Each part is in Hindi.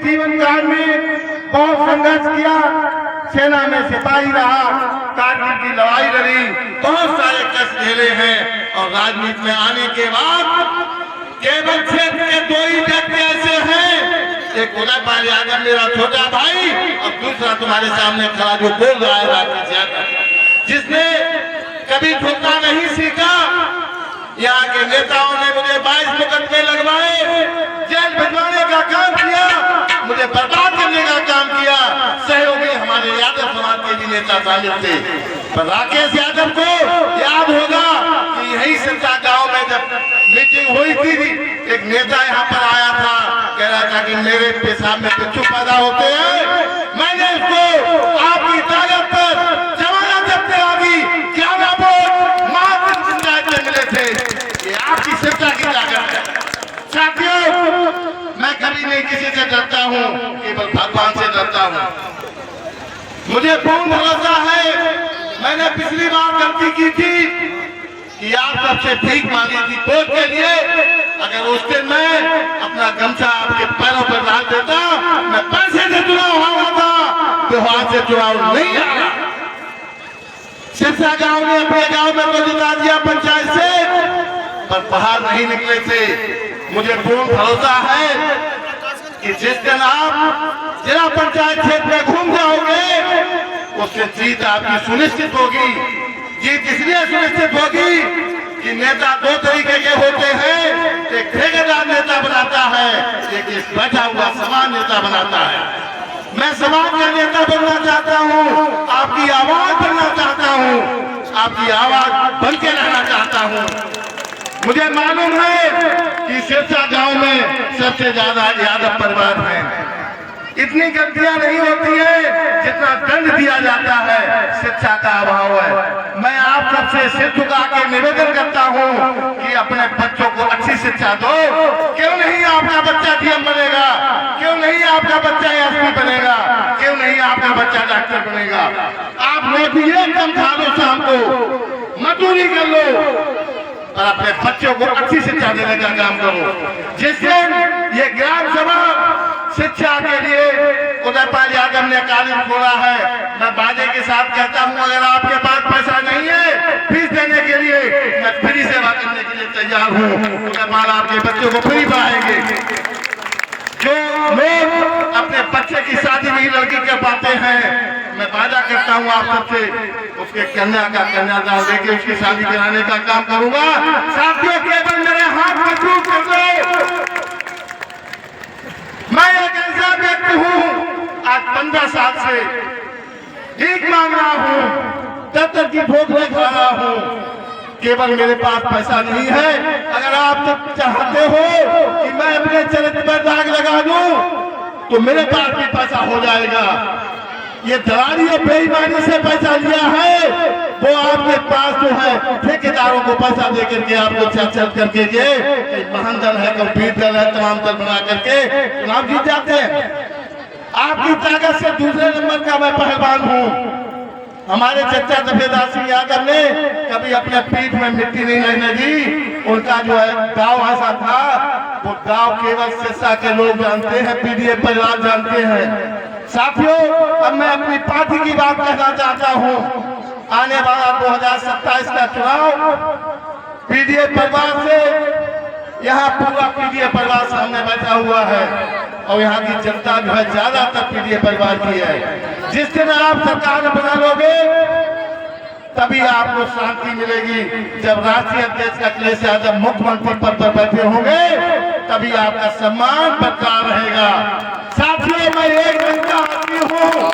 जीवन काल में बहुत संघर्ष किया, सेना में सिपाही रहा, कारगिल की लड़ाई लड़ी, बहुत सारे कष्ट झेले हैं और राजनीति में आने के बाद केवल क्षेत्र के दो ही व्यक्ति ऐसे हैं, एक उदयपाल यादव मेरा छोटा भाई और दूसरा तुम्हारे सामने खड़ा जो बोल रहा है राकेश यादव, जिसने कभी झुकना नहीं सीखा। यहाँ के नेताओं ने मुझे 22 मुकदमे लगवाए, जेल भिजवाने का काम किया, मुझे बर्बाद करने का काम किया। सहयोगी हमारे यादव समाज के भी नेता शामिल थे, पर राकेश यादव को याद होगा कि यही सिरसा गांव में जब मीटिंग हुई थी, एक नेता यहाँ पर आया था, कह रहा था कि मेरे पेशाब में बिच्छू पैदा होते हैं। मैंने उसको आपकी ताकत पर जमानत जब तक आगी 11 वोट मात्र पंचायत में मिले थे, ये आपकी सिरसा की ताकत है। साथियों, मैं कभी नहीं किसी से डरता हूँ, केवल भगवान से डरता हूँ। मुझे पूर्ण भरोसा है, मैंने पिछली बार गलती की थी कि आप सबसे भीख मांगी थी वोट के लिए। अगर उस दिन मैं अपना गमछा आपके पैरों पर डाल देता, मैं पैसे से चुनाव हारा था, तो हाथ से चुनाव नहीं आया। सिरसा गांव ने अपने गांव में तो जिता दिया पंचायत से, पर बाहर नहीं निकले थे। मुझे पूर्ण भरोसा है कि जिस दिन आप जिला पंचायत क्षेत्र में घूम जाओगे, उससे जीत आपकी सुनिश्चित होगी। जीत इसलिए सुनिश्चित होगी कि नेता दो तरीके के होते हैं, एक ठेकेदार नेता बनाता है, एक बैठा हुआ समाज नेता बनाता है। मैं समाज का नेता बनना चाहता हूँ, आपकी आवाज बनना चाहता हूँ, आपकी आवाज बन के रहना चाहता हूँ। मुझे मालूम है कि सिरसा गांव में सबसे ज्यादा यादव परिवार है। इतनी गलतियां नहीं होती है जितना दंड दिया जाता है, शिक्षा का अभाव है। मैं आप सबसे सिर झुका के निवेदन करता हूं कि अपने बच्चों को अच्छी शिक्षा दो। क्यों नहीं आपका बच्चा डीएम बनेगा, क्यों नहीं आपका बच्चा एसपी बनेगा, क्यों नहीं आपका बच्चा डॉक्टर बनेगा। आप नौकरी कम खा लो, शाम को मजदूरी कर लो और अपने बच्चों को अच्छी शिक्षा देने का काम करो, जिससे ये ग्राम सभा शिक्षा के लिए उदयपाल यादव ने कानून खोला है। मैं बाजे के साथ कहता हूं, अगर आपके पास पैसा नहीं है फीस देने के लिए, मैं फ्री सेवा करने के लिए तैयार हूं। उदयपाल आपके बच्चों को फ्री पढ़ाएंगे। जो लोग अपने बच्चे की शादी नहीं लड़की कर पाते हैं, मैं वादा करता हूं आप सबसे, उसके कन्या का कन्यादान देके उसकी शादी कराने का काम करूंगा। साथियों, केवल मेरे हाथ मजबूत कर दो। मैं एक ऐसा व्यक्ति हूँ, आज 15 साल से भीख मांग रहा हूँ, तब तक की ठोकरे खा रहा हूँ। केवल मेरे पास पैसा नहीं है। अगर आप तक चाहते हो कि मैं अपने चरित्र पर दाग लगा दूं, तो मेरे पास भी पैसा हो जाएगा। ये दलाली और बेईमानी से पैसा लिया है, वो आपके पास जो है ठेकेदारों को पैसा दे करके आपको चल करके महान दल है, कम्पीट दल है, तमाम दल बना करके चुनाव जीत जाते हैं। आपकी ताकत से दूसरे नंबर का मैं पहलवान हूँ। हमारे चचा दफेदार सिंह यादव ने कभी अपने पीठ में मिट्टी नहीं लगने दी। उनका जो है गाँव ऐसा था, वो गाँव केवल सिरसा के लोग जानते हैं, पीडीए परिवार जानते हैं। साथियों, अब मैं अपनी पार्टी की बात कहना चाहता हूँ। आने वाला 2027 का चुनाव पीडीए परिवार से, यहाँ पूरा पीडीए परिवार सामने बैठा हुआ है और यहाँ की जनता जो है ज्यादातर पीडीए परिवार की है। जिस दिन आप सरकार बना लोगे, तभी आपको शांति मिलेगी। जब राष्ट्रीय अध्यक्ष अखिलेश यादव मुख्यमंत्री पद पर बैठे होंगे, तभी आपका सम्मान बरकरार रहेगा। साथियों, मैं एक नेता आदमी हूँ।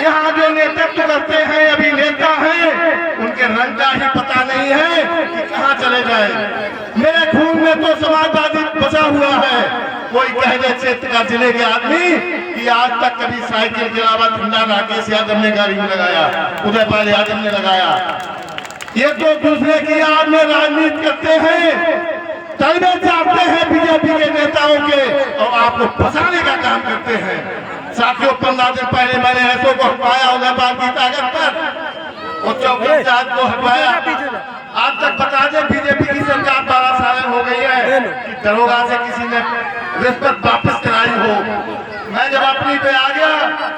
यहाँ जो नेतृत्व करते हैं, अभी नेता हैं, उनके रंग का ही पता नहीं है कि कहाँ चले जाए। मेरे खून में तो समाजवादी बसा हुआ है। कोई कह दे क्षेत्र का जिले के आदमी कि आज तक कभी साइकिल के अलावा ठंडा राकेश यादव ने गाड़ी में लगाया, उदयपाल यादव ने लगाया। ये तो दूसरे की याद में राजनीति करते हैं, तलबे चाहते हैं बीजेपी के नेताओं के, और आपको फंसाने का काम करते हैं। साथियों, 15 दिन पहले मैंने ऐसो को हटवाया उदयपाल की ताकत पर, और चौकी चार्ज को हटवाया। आज तक बता दें, बीजेपी की सरकार 12 साल हो गई है कि दरोगा से किसी ने रिश्वत वापस कराई हो। आदमी पे आ गया,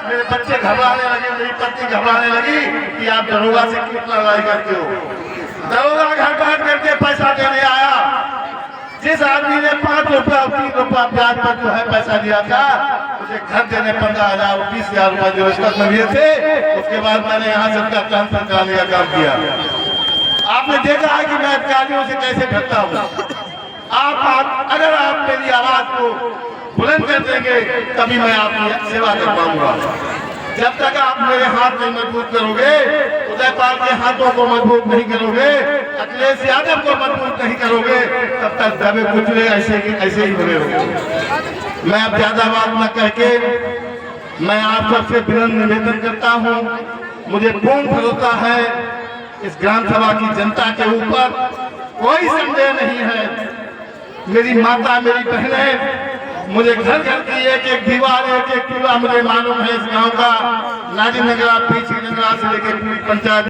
मेरे बच्चे घबराने लगे, मेरी पत्नी घबराने लगी कि आप दरोगा से कितना लड़ाई करते हो। दरोगा घर बैठ करके पैसा देने आया। जिस आदमी ने 5 रुपया और 3 रुपया ब्याज पर जो है पैसा दिया था, उसे घर देने 15,000 और 20,000 रुपए जो रिश्वत में दिए थे। उसके बाद मैंने यहाँ से उसका ट्रांसफर कराने का काम किया। आपने देखा है कि मैं अधिकारियों से कैसे डरता हूँ। आप अगर आप मेरी आवाज को बुलंद कर देंगे तभी मैं आपकी सेवा कर पाऊंगा। जब तक आप मेरे हाथ नहीं मजबूत करोगे, उदयपाल के हाथों को मजबूत नहीं करोगे, अखिलेश यादव को मजबूत नहीं करोगे, तब तक दबे कुचले ऐसे ही बने रहोगे। मैं अब ज्यादा बात न कह के मैं आप सबसे विनम्र निवेदन करता हूँ। मुझे पूर्ण भरोसा है इस ग्राम सभा की जनता के ऊपर, कोई संदेह नहीं है। मेरी माता, मेरी बहनें, मुझे घर घर की एक एक दीवार, एक एक चूल्हा मुझे मालूम है इस गांव का। नाजी नगरा, पीछी नगरा से लेकर पूरी पंचायत